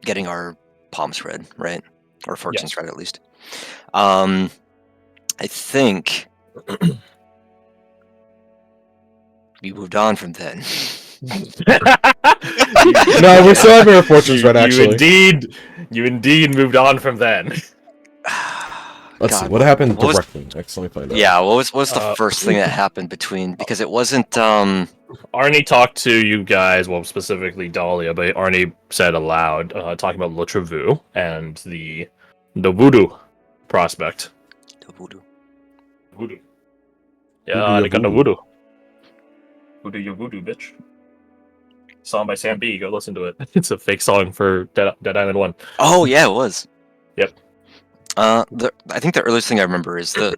getting our palms read, right? Or fortunes Yes. read, at least. I think we moved on from then. No, we're still having our fortunes read, actually. You indeed moved on from then. Let's see, what happened directly? Next, let me find out. Yeah, what was the first thing that happened between... Because it wasn't... Arnie talked to you guys, well, specifically Dahlia, but Arnie said aloud, talking about Le Trevu and the voodoo prospect. The voodoo. Voodoo. Yeah, they got the voodoo. Voodoo, you voodoo, bitch. Song by Sam B. Go listen to it. It's a fake song for Dead Island 1. Oh, yeah, it was. Yep. I think the earliest thing I remember is the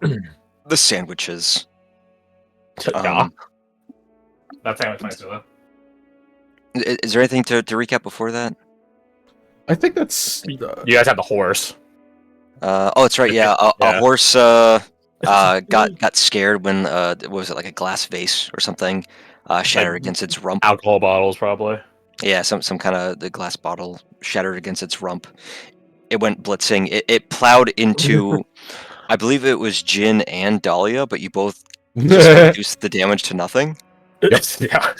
sandwiches. Yeah. That sandwich nice, though. Is there anything to recap before that? I think that's... You guys had the horse. Oh, that's right, yeah. A horse got scared when, what was it, like a glass vase or something shattered against its rump. Alcohol bottles, probably. Yeah, some kind of the glass bottle shattered against its rump. It went blitzing. It plowed into, I believe it was Jin and Dahlia, but you both just reduced the damage to nothing. Yes, yeah.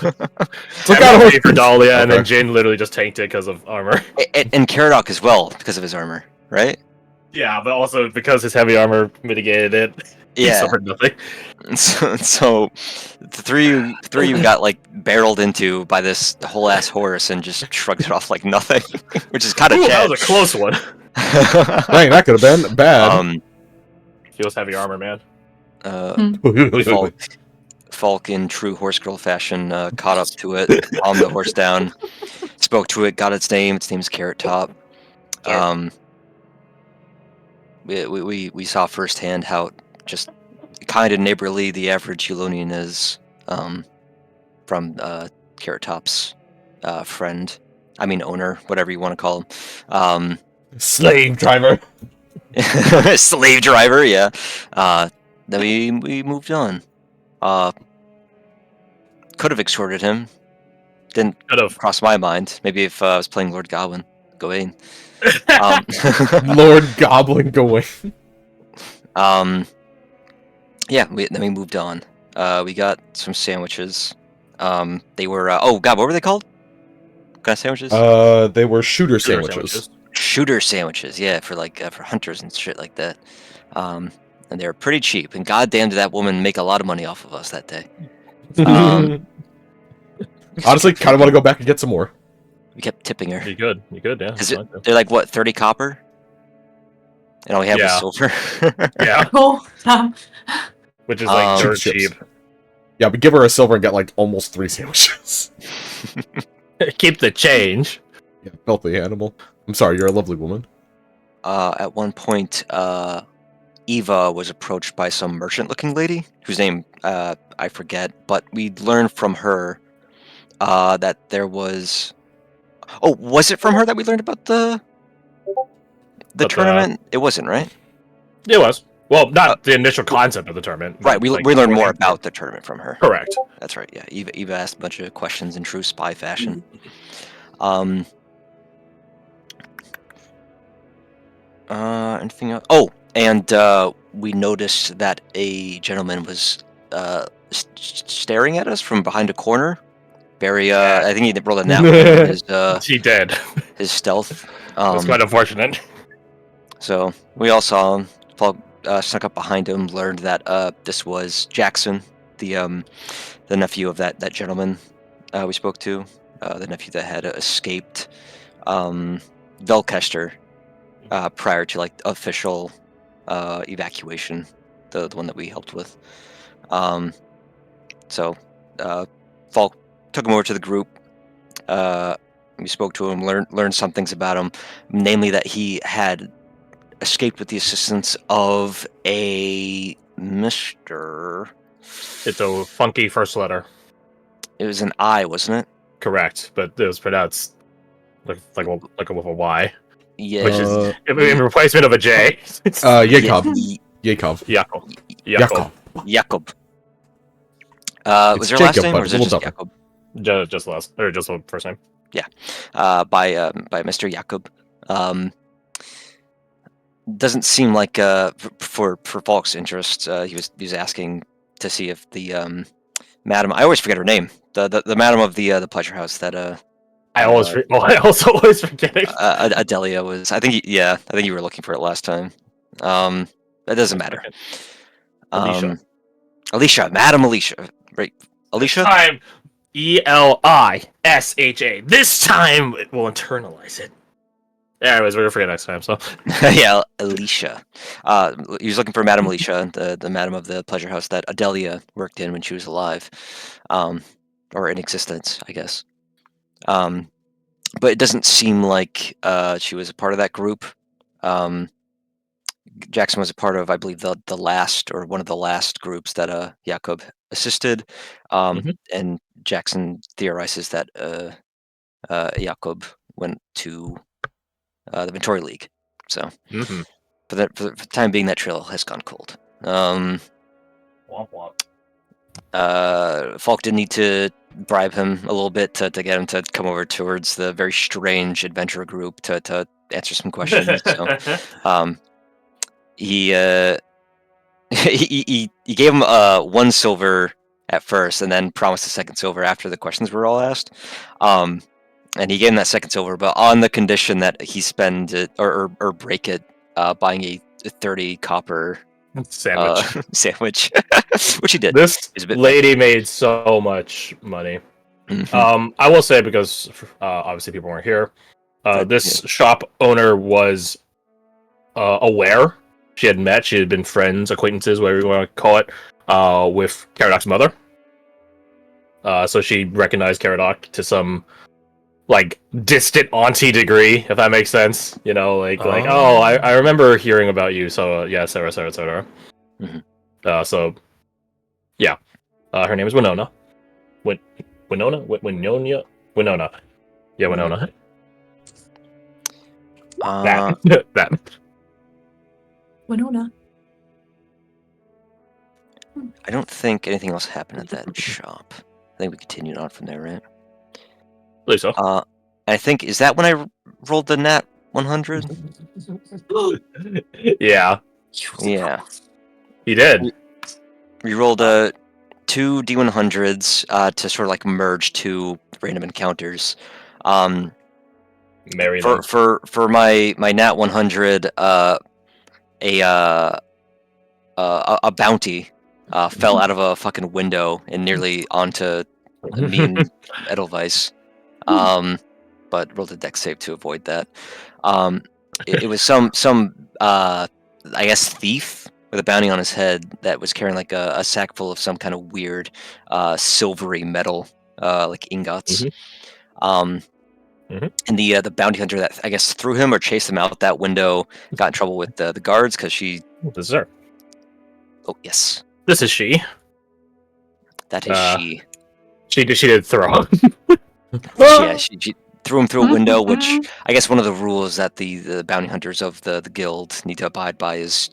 Look out for Dahlia, and then Jin literally just tanked it because of armor. And Caradoc as well, because of his armor, right? Yeah, but also because his heavy armor mitigated it. Yeah. He suffered nothing. So the three of you got like barreled into by this whole ass horse and just shrugged it off like nothing, which is kind of that was a close one. Dang, that could have been bad. He was heavy armor, man. Falk in true horse girl fashion caught up to it, calmed the horse down, spoke to it, got its name. Its name's Carrot Top. We saw firsthand how just kind of neighborly the average Eulonian is, from Carrot Top's friend. I mean owner, whatever you want to call him. Slave driver. Slave driver, yeah. Then we moved on. Could have extorted him. Didn't cross my mind. Maybe if I was playing Lord Goblin, Gawain. Lord Goblin Gawain. Yeah, then we moved on. We got some sandwiches. They were oh god, what were they called? What kind of sandwiches? They were shooter sandwiches. Shooter sandwiches, yeah, for like for hunters and shit like that. And they were pretty cheap. And goddamn, did that woman make a lot of money off of us that day. Honestly, kind of want to go back and get some more. We kept tipping her. You good, yeah. They're like, what, 30 copper? And all we have is silver? Yeah. Which is like dirt cheap. Yeah, we give her a silver and get like almost 3 sandwiches. Keep the change. Yeah, filthy animal. I'm sorry, you're a lovely woman. At one point, Eva was approached by some merchant-looking lady, whose name I forget, but we learned from her that there was... Oh, was it from her that we learned about the tournament? It wasn't, right? It was. Well, not the initial concept of the tournament. Right, we learned more about the tournament from her. Correct. That's right, yeah. Eva asked a bunch of questions in true spy fashion. Anything else? Oh, and we noticed that a gentleman was staring at us from behind a corner. Very, I think he rolled a nat one. He did. His stealth. It's quite unfortunate. So we all saw him. Paul snuck up behind him. Learned that this was Jackson, the nephew of that gentleman we spoke to. The nephew that had escaped Velkester prior to like official evacuation. The one that we helped with. So Falk took him over to the group. We spoke to him, learned some things about him, namely that he had escaped with the assistance of a Mr. It's a funky first letter. It was an I, wasn't it? Correct, but it was pronounced like with a Y. Yeah. Which is in replacement of a J. Jacob. Jacob. Was there a last name or was it just Jacob? Just last, or just first name. by Mr. Jakob. Doesn't seem like for Falk's interest. He was asking to see if the madam. I always forget her name. The madam of the pleasure house that I also always forget it. Adelia was. I think you were looking for it last time. That doesn't matter. Alicia, Madam Alicia, right? Alicia. This time, Elisha. This time it will internalize it. Anyways, we're gonna forget next time. So yeah, Alicia. He was looking for Madam Alicia, the madam of the pleasure house that Adelia worked in when she was alive, or in existence, I guess. But it doesn't seem like she was a part of that group. Jackson was a part of, I believe, the last or one of the last groups that Jakob assisted, and Jackson theorizes that Jakob went to the Ventori League. So for the time being, that trail has gone cold. Womp womp. Falk did need to bribe him a little bit to get him to come over towards the very strange adventurer group to answer some questions. So he gave him 1 silver at first, and then promised a 2nd silver after the questions were all asked. And he gave him that 2nd silver, but on the condition that he spend it or break it buying a 30 copper sandwich, which he did. This lady made so much money. I will say, because obviously people weren't here, this shop owner was aware. She had been friends, acquaintances, whatever you want to call it, with Caradoc's mother. So she recognized Caradoc to some distant auntie degree, if that makes sense. You know, I remember hearing about you, so yeah, et cetera. So yeah, her name is Winona. Winona. Yeah, Winona. That. Winona. I don't think anything else happened at that shop. I think we continued on from there, right? I believe so. I think, is that when I rolled the nat 100? Yeah. Yeah. He did. We rolled 2 D100s to sort of merge 2 random encounters. Marry them. For my nat 100, a bounty fell out of a fucking window and nearly onto me and Edelweiss. But rolled a dex save to avoid that. It was some I guess thief with a bounty on his head that was carrying a sack full of some kind of weird silvery metal, like ingots. And the bounty hunter that I guess threw him or chased him out that window got in trouble with the guards because she. This is her. Oh yes. This is she. That is she. She did throw him. Yeah, she threw him through a window, which I guess one of the rules that the bounty hunters of the guild need to abide by is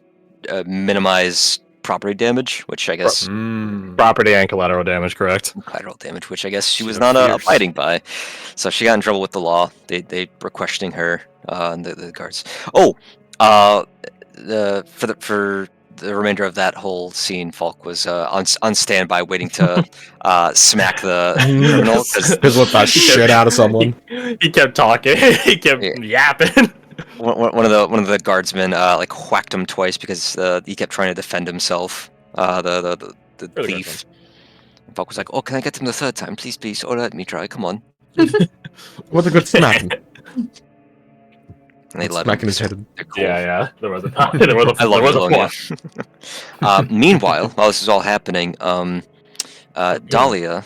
minimize property damage, which I guess property and collateral damage, correct? Collateral damage, which I guess she was not abiding by, so she got in trouble with the law. They were questioning her, and the guards. For the remainder of that whole scene, Falk was on standby, waiting to smack the criminal because whip that shit out of someone. He kept talking. He kept yapping. One of the guardsmen whacked him twice because he kept trying to defend himself. The thief. Falk was like, "Oh, can I get him the 3rd time, please? Or let me try. Come on." What a good smacking. And they let smacking his head. Cool. Yeah. There was a meanwhile, while this is all happening, Dahlia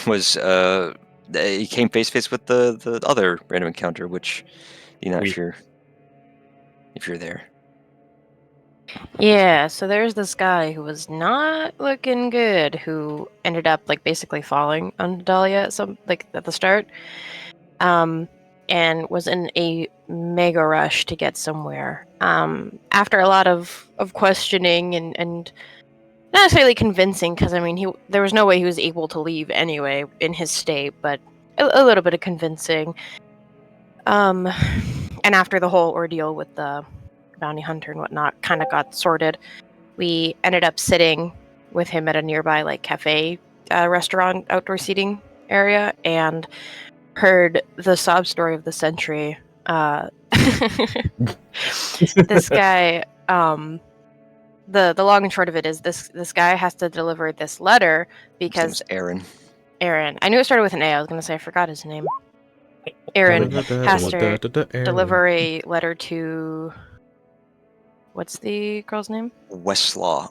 was he came face to face with the other random encounter, which if you're there. Yeah, so there's this guy who was not looking good, who ended up basically falling on Dahlia at the start. And was in a mega rush to get somewhere. After a lot of questioning and not necessarily convincing, because there was no way he was able to leave anyway in his state, but a little bit of convincing. And after the whole ordeal with the bounty hunter and whatnot kind of got sorted, we ended up sitting with him at a nearby like cafe, restaurant, outdoor seating area, and heard the sob story of the century. This guy, the long and short of it is this guy has to deliver this letter because Aaron. I knew it started with an A. I was gonna say I forgot his name. Aaron has to deliver a letter to. What's the girl's name? Westlaw.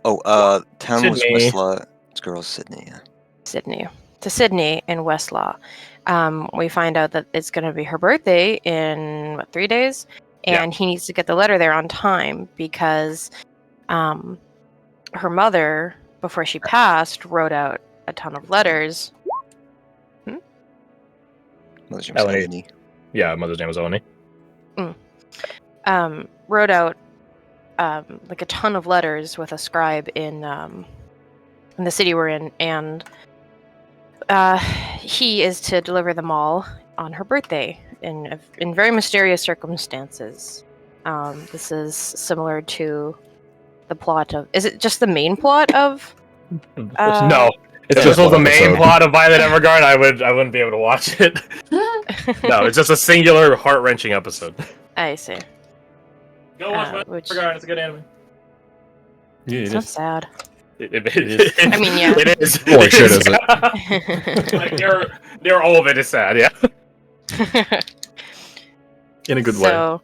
Town was Sydney. Westlaw. This girl's Sydney. Yeah. Sydney. To Sydney in Westlaw. We find out that it's going to be her birthday in 3 days, and he needs to get the letter there on time because her mother, before she passed, wrote out a ton of letters. Mother's name was Eleni. Yeah, mother's name was Eleni. Wrote out like a ton of letters with a scribe in the city we're in, and he is to deliver them all on her birthday in very mysterious circumstances. This is similar to the plot of. Is it just the main plot of? No, it's just the main plot of Violet Evergarden. I wouldn't be able to watch it. No, it's just a singular heart-wrenching episode. I see. Go watch Violet Evergarden. It's a good anime. Yeah, it's not sad. It is. I mean, yeah. It is. Holy shit, is it? Like, near all of it is sad, yeah. In a good way.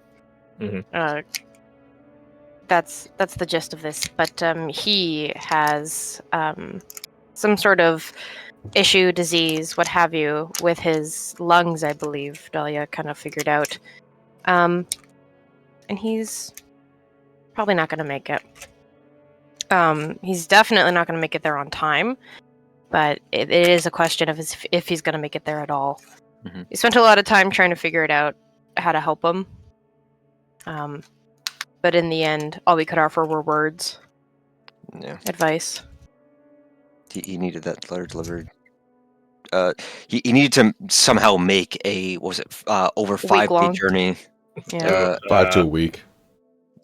That's the gist of this. But he has some sort of issue, disease, what have you, with his lungs, I believe. Dahlia kind of figured out. And he's probably not going to make it. He's definitely not going to make it there on time, but it is a question of if he's going to make it there at all. Mm-hmm. We spent a lot of time trying to figure it out, how to help him. But in the end, all we could offer were words. Yeah. Advice. He needed that letter delivered. He needed to somehow make over 5-day journey. Yeah. 5 to a week.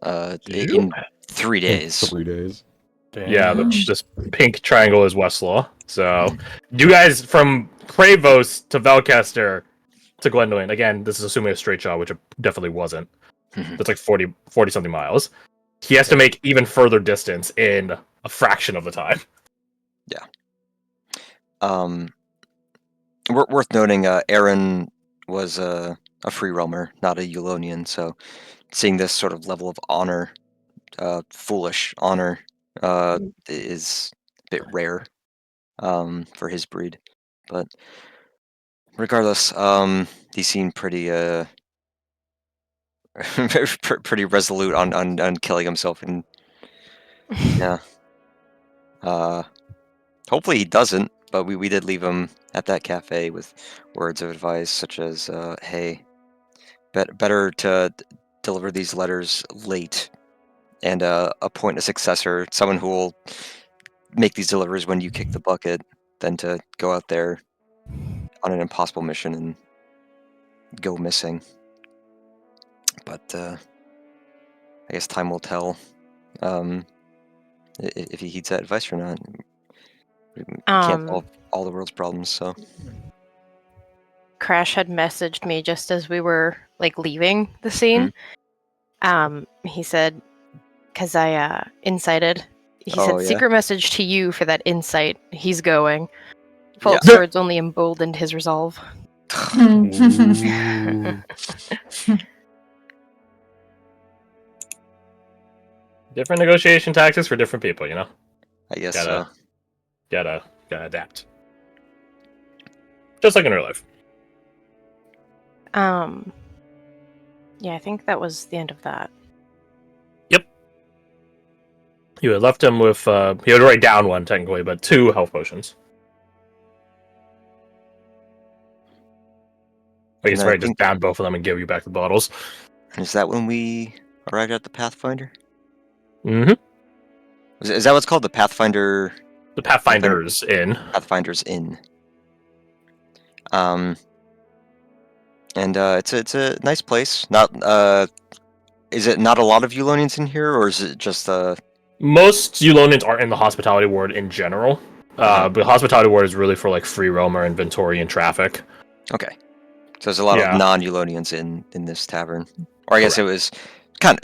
In 3 days. 3 days. Damn. Yeah, this pink triangle is Westlaw. So, you guys from Pravos to Velcaster to Glendoyne. Again, this is assuming a straight shot, which it definitely wasn't. That's like 40 something miles. He has to make even further distance in a fraction of the time. Yeah. Worth noting, Aaron was a free roamer, not a Eulonian, so seeing this sort of level of honor, foolish honor, is a bit rare for his breed. But regardless, he seemed pretty pretty resolute on killing himself, and yeah. Hopefully he doesn't, but we did leave him at that cafe with words of advice such as, hey, better to deliver these letters late and appoint a successor, someone who will make these deliveries when you kick the bucket, than to go out there on an impossible mission and go missing. But I guess time will tell if he heeds that advice or not. We can't solve all the world's problems, so. Crash had messaged me just as we were like leaving the scene. He said, because I incited. He said, secret message to you for that insight. He's going. False words only emboldened his resolve. Different negotiation tactics for different people, you know? I guess so. Gotta adapt. Just like in real life. Yeah, I think that was the end of that. Yep. You had left him with, he had already down one, technically, but 2 health potions. I guess right, just down both of them and give you back the bottles. Is that when we arrived at the Pathfinder? Mm-hmm. Is that what's called? The Pathfinder? The Pathfinder's Inn. Pathfinder's Inn. And it's a nice place. Not is it not a lot of Eulonians in here, or is it just Most Eulonians aren't in the hospitality ward in general. But the hospitality ward is really for like free roamer and Ventorian traffic. Okay. So there's a lot of non-Eulonians in this tavern. Or I guess it was not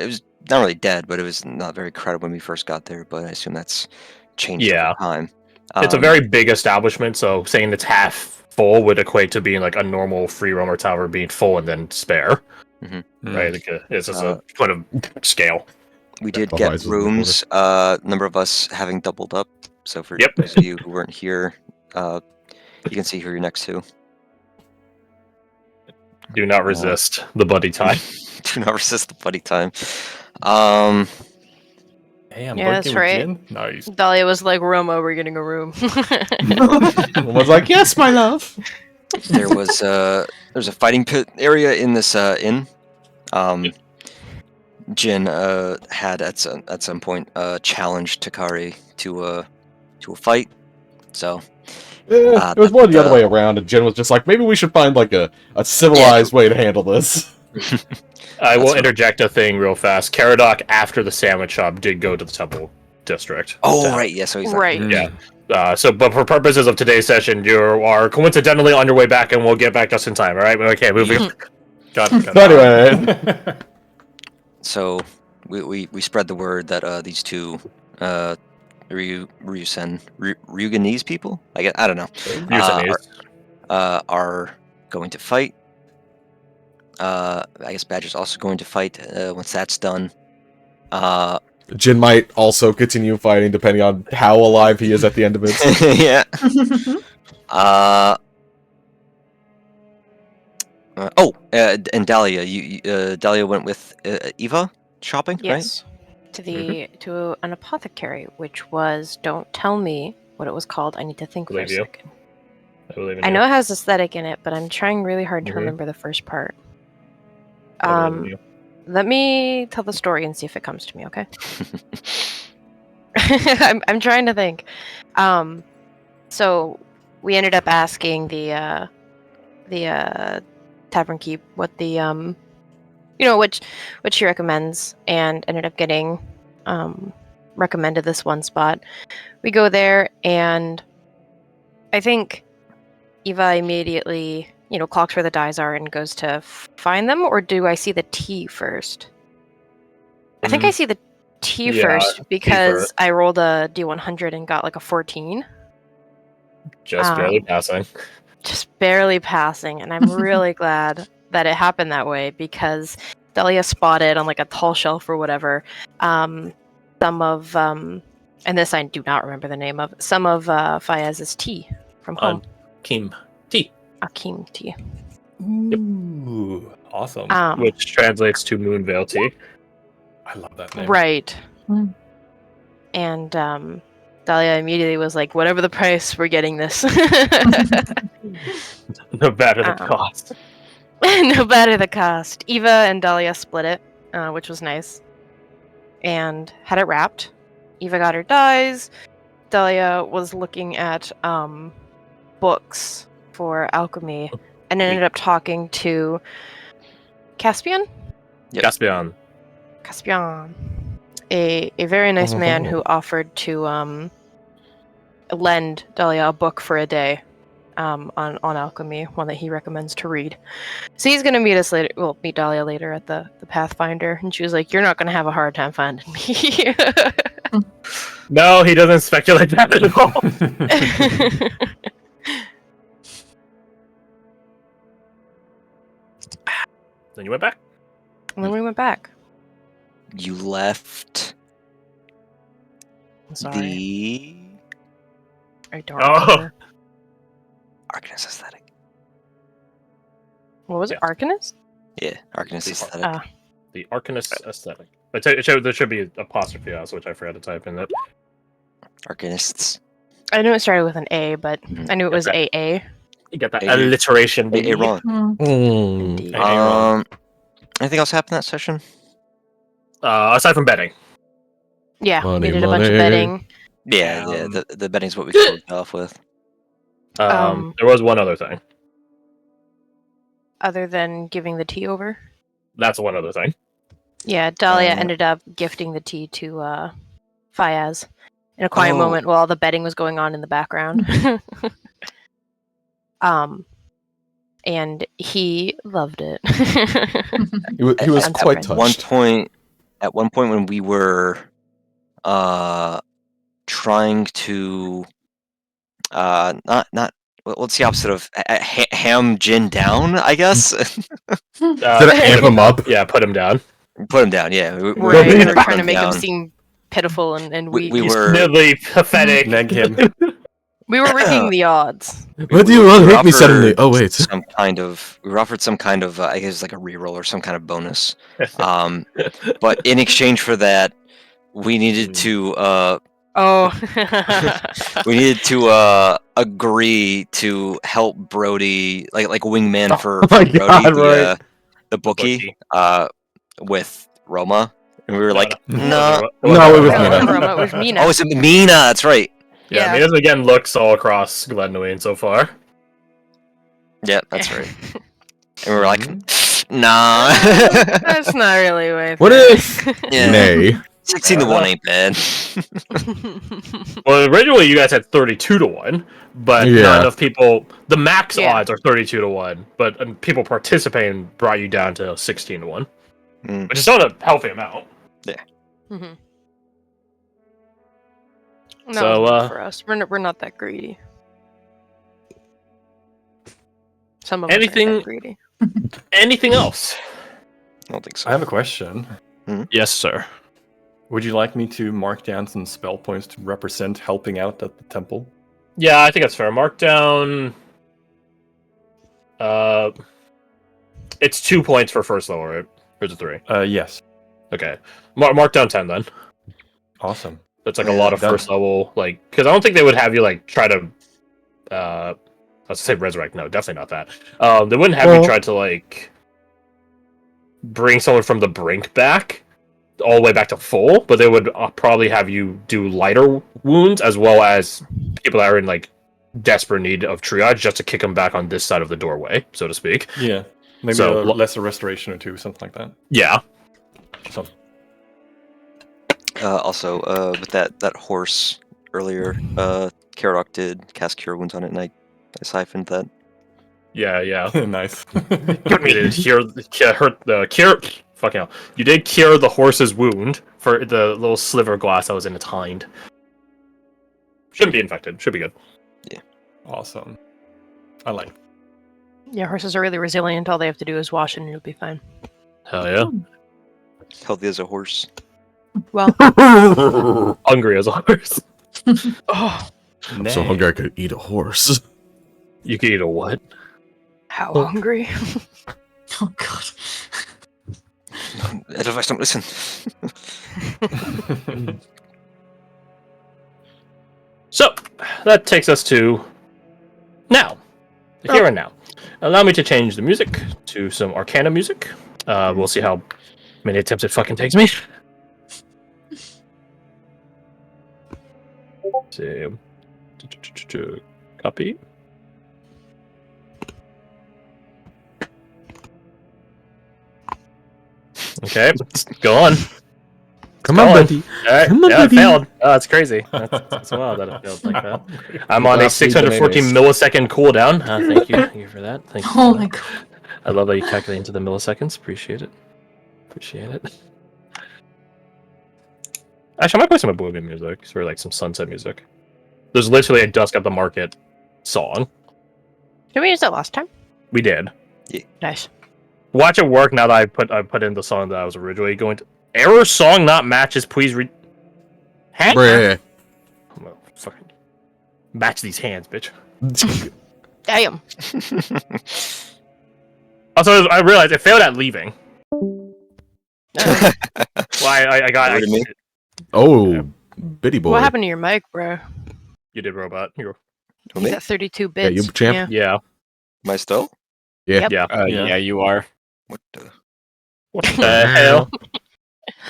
really dead, but it was not very crowded when we first got there, but I assume that's changed over time. It's a very big establishment, so saying it's half full would equate to being like a normal free roamer tavern being full and then spare. Right? Like it's just a point of scale. We did get rooms, number of us having doubled up. So for those of you who weren't here, you can see who you're next to. Do not resist the buddy time. Do not resist the buddy time. Damn, yeah, that's right. Nice. Dahlia was like, Roma, we're getting a room. was like, yes, my love. There's a fighting pit area in this inn. Jin had at some point challenged Takari to a fight. So it was more the other way around, and Jin was just like, maybe we should find like a civilized way to handle this. I will interject a thing real fast. Caradoc, after the sandwich shop, did go to the temple district. Oh, right, yeah, so he's right. Yeah. But for purposes of today's session, you are coincidentally on your way back, and we'll get back just in time. All right? Okay, moving. Got it. Anyway, so we spread the word that these two Ryuganese people, I don't know, are going to fight. I guess Badger's also going to fight once that's done. Jin might also continue fighting depending on how alive he is at the end of it. Yeah. And Dahlia, Dahlia went with Eva shopping, yes. Right? To an apothecary, which was, don't tell me what it was called. I need to think for a second. I know it has aesthetic in it, but I'm trying really hard to remember the first part. Let me tell the story and see if it comes to me, okay? I'm trying to think. So we ended up asking the tavern keep what the what she recommends, and ended up getting recommended this one spot. We go there, and I think Eva immediately clocks where the dyes are and goes to find them, or do I see the tea first? I think I see the tea first because I rolled a D100 and got like a 14. Just barely passing. Just barely passing, and I'm really glad that it happened that way, because Dahlia spotted on like a tall shelf or whatever some of and this I do not remember the name of, some of Fayez's tea from home. Akim tea. Akim tea. Ooh, awesome. Which translates to Moonveil tea. I love that name. Right. And Dahlia immediately was like, whatever the price, we're getting this. No matter the cost. No matter the cost. Eva and Dahlia split it, which was nice. And had it wrapped. Eva got her dyes. Dahlia was looking at books for alchemy, and ended up talking to Caspian? Yep. Caspian. A very nice man who offered to lend Dahlia a book for a day on alchemy, one that he recommends to read. So he's gonna meet us later. Well, meet Dahlia later at the Pathfinder, and she was like, "You're not gonna have a hard time finding me." No, he doesn't speculate that at all. Then you went back. And then we went back. You left I'm sorry. I don't Oh. remember. Arcanist aesthetic. What was it? Arcanist? Yeah, Arcanist aesthetic. The Arcanist aesthetic. But there should be an apostrophe also, which I forgot to type in that. Arcanists. I knew it started with an A, but I knew it was AA. You got that alliteration. AA wrong. Indeed. Anything else happened that session? Aside from betting. Yeah, Money, we did a bunch of money. betting. Yeah, the betting's what we closed off with. There was one other thing. other than giving the tea over? That's one other thing. Yeah, Dahlia ended up gifting the tea to Fayaz in a quiet moment while the betting was going on in the background. And he loved it. He was quite touched. At one point when we were trying to what's the opposite of ham Jin down, I guess? Did I amp him up? Yeah, put him down. Put him down, yeah. We were trying to make him seem pitiful and weak. We He's were really pathetic. Neg him. We were rigging the odds. Why do you all hate me suddenly? Oh wait. We were offered some kind of I guess like a reroll or some kind of bonus. But in exchange for that, we needed to we needed to agree to help Brody, like wingman for Brody, right. the bookie, with Roma, and we were like, No, it was Roma, it was Mina. Oh, it's Mina. That's right. Yeah, Mina's again looks all across Glenwayne so far. Yeah, that's right. And we were like, nah. That's not really worth What it. if? Yeah. Nay. 16-1 ain't bad. Well, originally you guys had 32-1, but not enough people. The max odds are 32-1, but people participating brought you down to 16-1, which is still a healthy amount. Yeah. Mm-hmm. No, So for us, we're not that greedy. Some of us aren't that greedy. Anything else? I don't think so. I have a question. Yes, sir. Would you like me to mark down some spell points to represent helping out at the temple? Yeah, I think that's fair. Mark down. It's 2 points for first level, right? Or is it 3? Yes. Okay. Mark down 10 then. Awesome. That's like a lot of first level, like, because I don't think they would have you like try to, let's say resurrect. No, definitely not that. They wouldn't have you try to like bring someone from the brink back all the way back to full, but they would probably have you do lighter wounds as well as people that are in like desperate need of triage just to kick them back on this side of the doorway, so to speak. Yeah, maybe a lesser restoration or two, something like that. Yeah. So. Also, with that horse earlier, Karok did cast Cure Wounds on it, and I siphoned that. Yeah. Nice. You did cure cure. Fucking hell! You did cure the horse's wound for the little sliver of glass that was in its hind. Shouldn't be infected. Should be good. Yeah. Awesome. I like. Yeah, horses are really resilient. All they have to do is wash it and you'll be fine. Hell yeah. Healthy as a horse. Well, hungry as a horse. I'm so hungry I could eat a horse. You could eat a what? How hungry? Oh god. Advice, don't listen. So, that takes us to now. Here and now. Allow me to change the music to some Arcana music. We'll see how many attempts it fucking takes me. See. Copy. Okay, go on. Come on, buddy. All right. Come on, buddy. It failed. Oh, that's crazy. That's wild that it failed like that. I'm on a 614 millisecond cooldown. Thank you for that. Thank you. Oh my god. I love that you calculate into the milliseconds. Appreciate it. Actually, I might play some Oblivion music for like some sunset music. There's literally a Dusk at the Market song. Did we use that last time? We did. Yeah. Nice. Watch it work now that I put in the song that I was originally going to. Error song not matches. Please read. Bruh. I'm gonna fucking match these hands, bitch. Damn. Also, I realized it failed at leaving. I got. Bitty boy. What happened to your mic, bro? You did, robot. He's at 32 bits. Yeah, you champ. Yeah. Am I still? Yeah. Yep. Yeah, you are. What the? What the hell?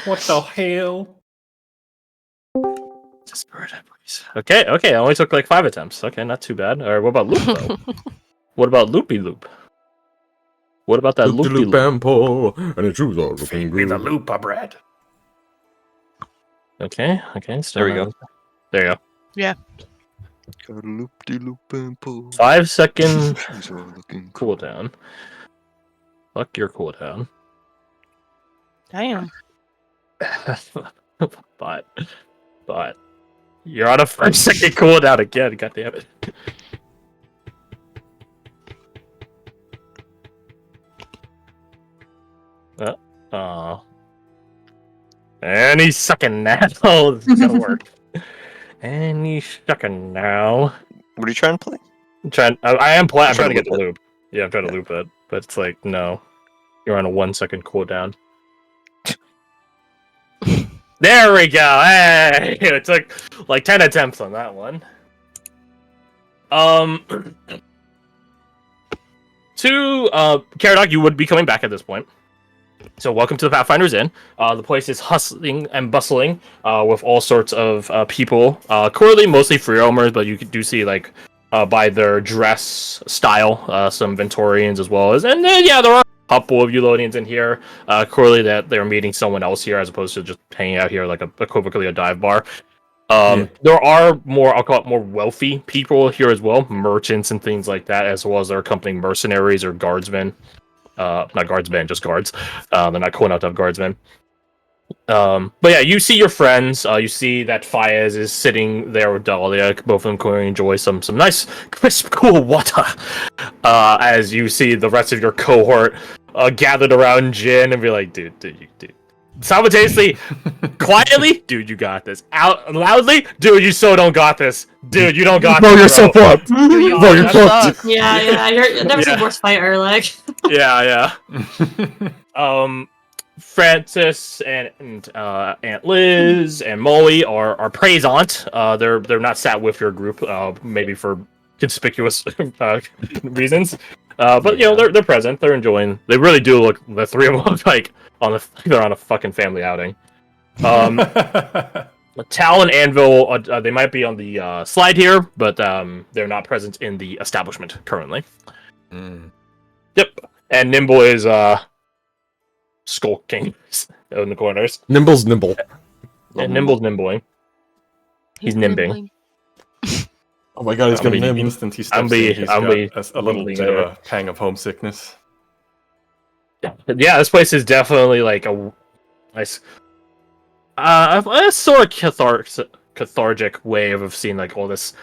What the hell? Just bird eye, please. Okay. I only took like 5 attempts. Okay, not too bad. Alright, what about Loop though? What about Loopy Loop? What about that loop? And the shoes are looking Be the good. Lupa bread. Okay. There we go. There you go. Yeah. Got a loop-de-loop and pull. 5 second Shoes are looking cool. cooldown. Fuck your cooldown. Damn. but you're on a 5 second cooldown again. God damn it. Any second now. It's gonna work. Any second now. What are you trying to play? I'm trying to get the loop loop. Yeah, I'm trying to loop it, but it's like no. You're on a 1 second cooldown. There we go. Hey, it took like 10 attempts on that one. Caradoc, you would be coming back at this point. So welcome to the Pathfinder's Inn. The place is hustling and bustling with all sorts of people. Currently, mostly free roamers, but you do see like by their dress style, some Ventorians as well as, and then yeah, there are a couple of Eulonians in here. Clearly, that they're meeting someone else here as opposed to just hanging out here like equivocally a dive bar. There are more, I'll call it more wealthy people here as well, merchants and things like that, as well as their accompanying mercenaries or guardsmen. Not guardsmen, just guards. They're not cool enough to have guardsmen. But yeah, you see your friends. You see that Fayez is sitting there with Dahlia. Both of them going to enjoy some nice, crisp, cool water. As you see the rest of your cohort gathered around Jin and be like, dude. Simultaneously, quietly, dude, you got this. Out loudly, dude, you so don't got this. Dude, you don't got this. Bro, you're so fucked. Bro, you're fucked. Yeah, you're never seen worse fighter, like. Yeah. Francis and Aunt Liz and Molly are present. They're not sat with your group, maybe for conspicuous reasons. But you know they're present. They're enjoying. They really do look. The three of them look like they're on a fucking family outing. Tal and Anvil, they might be on the slide here, but they're not present in the establishment currently. Yep. And Nimble is skulking in the corners. Nimble's nimble. And Nimble's nimbling. He's nimbing. Oh my god, he's gonna The nimb. instant he steps in, he's got a little nimbling bit of there. a pang of homesickness. Yeah, this place is definitely like a nice, a sort of cathartic way of seeing like all this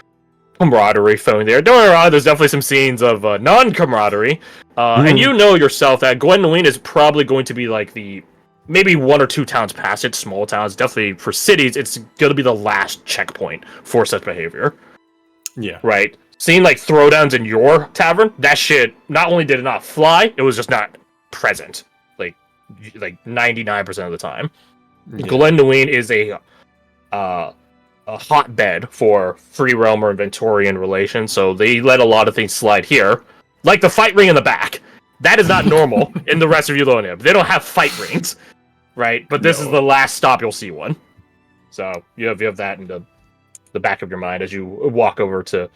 camaraderie flowing there. Don't get me wrong, there's definitely some scenes of non-camaraderie, and you know yourself that Gwendoline is probably going to be like the maybe 1 or 2 towns past it, small towns. Definitely for cities, it's going to be the last checkpoint for such behavior. Yeah. Right. Seeing like throwdowns in your tavern, that shit not only did it not fly, it was just not present. Like 99% of the time. Yeah. Glendoline is a hotbed for free roamer and Ventorian relations, so they let a lot of things slide here. Like the fight ring in the back. That is not normal in the rest of Eulonia. They don't have fight rings. Right? But this is the last stop you'll see one. So you have that in the back of your mind as you walk over to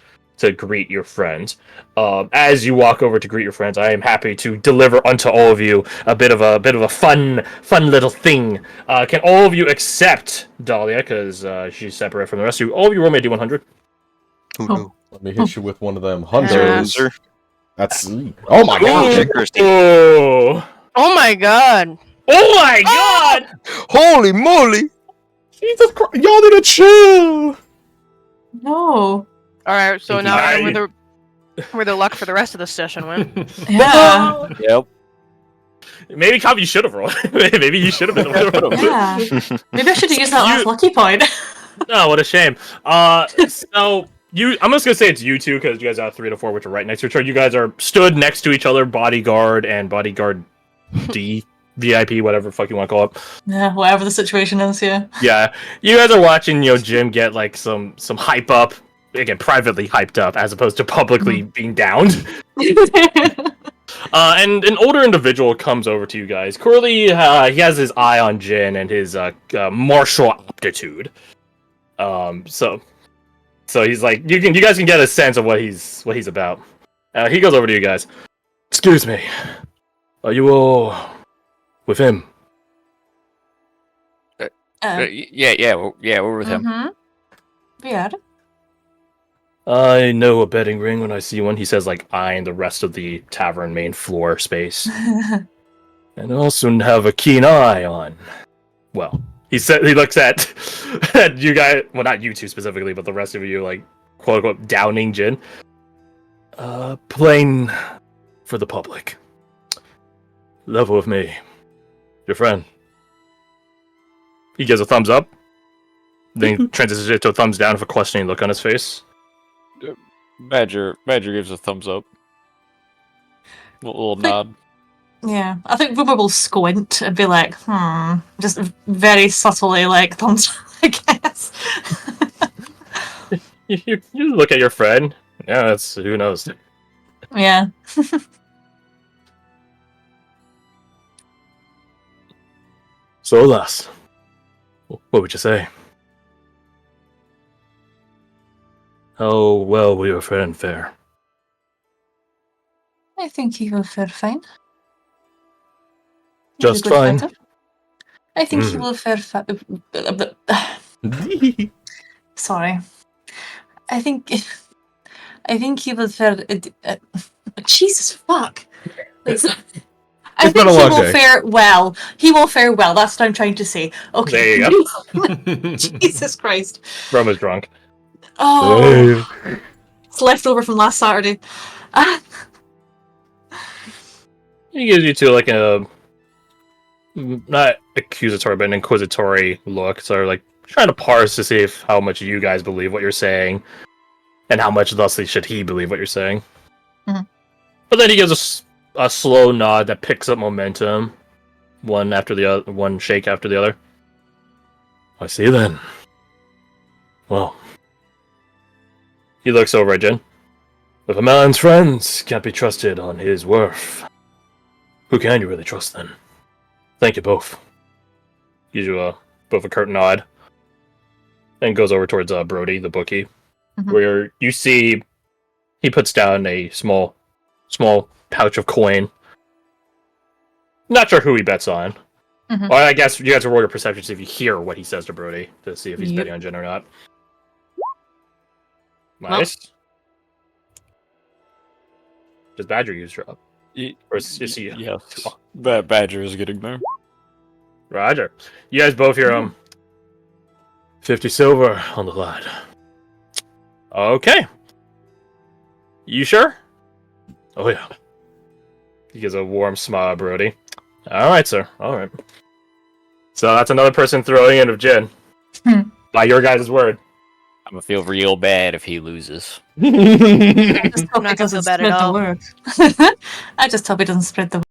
greet your friends. As you walk over to greet your friends, I am happy to deliver unto all of you a bit of a fun little thing. Can all of you accept Dahlia, because she's separate from the rest of you? All of you roll me a D100. Oh. Let me hit you with one of them hunters. That's oh my god! Oh my god! Oh my god! Holy moly! Jesus Christ! Y'all need to chill. No. Alright, so now I know where the luck for the rest of the session went. Yeah. Yep. Maybe Cobb, you should have rolled. Maybe you should have been the one to roll. Yeah. Maybe I should have used that last lucky point. Oh, what a shame. So I'm just gonna say it's you two because you guys are 3 to 4, which are right next to each other. You guys are stood next to each other, bodyguard and bodyguard D. VIP, whatever the fuck you want to call it. Yeah, whatever the situation is, yeah. Yeah, you guys are watching, Jim get like some hype up, again privately hyped up, as opposed to publicly being downed. And an older individual comes over to you guys. Clearly, he has his eye on Jin and his martial aptitude. So he's like, you guys can get a sense of what he's about. He goes over to you guys. Excuse me. Are you all with him? Yeah, we're with him. Mm-hmm. We are. I know a betting ring when I see one. He says, like, eyeing the rest of the tavern main floor space. And also have a keen eye on. Well, he looks at you guys. Well, not you two specifically, but the rest of you, like, quote unquote, downing gin. Playing for the public. Level with me. Your friend. He gives a thumbs up. Then he transitions it to a thumbs down with a questioning look on his face. Badger gives a thumbs up. A little nod. Yeah, I think Boomer will squint and be like, just very subtly, like, thumbs up, I guess. You look at your friend. Yeah, that's who knows. Yeah. So, Alas, what would you say? How well will your friend fare? I think he will fare fine. He's Just a good fine. fighter. I think he will fare fine. Sorry. I think he will fare. Jesus fuck. I think he will fare well. He will fare well. That's what I'm trying to say. Okay. There you go. Jesus Christ. Roma's drunk. Oh. It's leftover from last Saturday. He gives you two like a not accusatory but an inquisitory look. So like trying to parse to see if how much you guys believe what you're saying, and how much thusly should he believe what you're saying. Mm-hmm. But then he gives a slow nod that picks up momentum, one after the other, one shake after the other. I see then. Well, he looks over at Jin. If a man's friends can't be trusted on his worth, who can you really trust then? Thank you both. Gives you both a curt nod. Then goes over towards Brody, the bookie, where you see he puts down a small pouch of coin. Not sure who he bets on. Well, I guess you guys will roll your perception to see if you hear what he says to Brody to see if he's betting on Jin or not. Nice. Does Badger use drop? Or is he? Yes. That Badger is getting there. Roger. You guys both hear 50 silver on the line. Okay. You sure? Oh yeah. He gives a warm smile, Brody. Alright, sir. Alright. So that's another person throwing in of Jin. By your guys' word. I'm gonna feel real bad if he loses. I just hope I'm not he doesn't gonna feel bad spread at the all. word. I just hope he doesn't spread the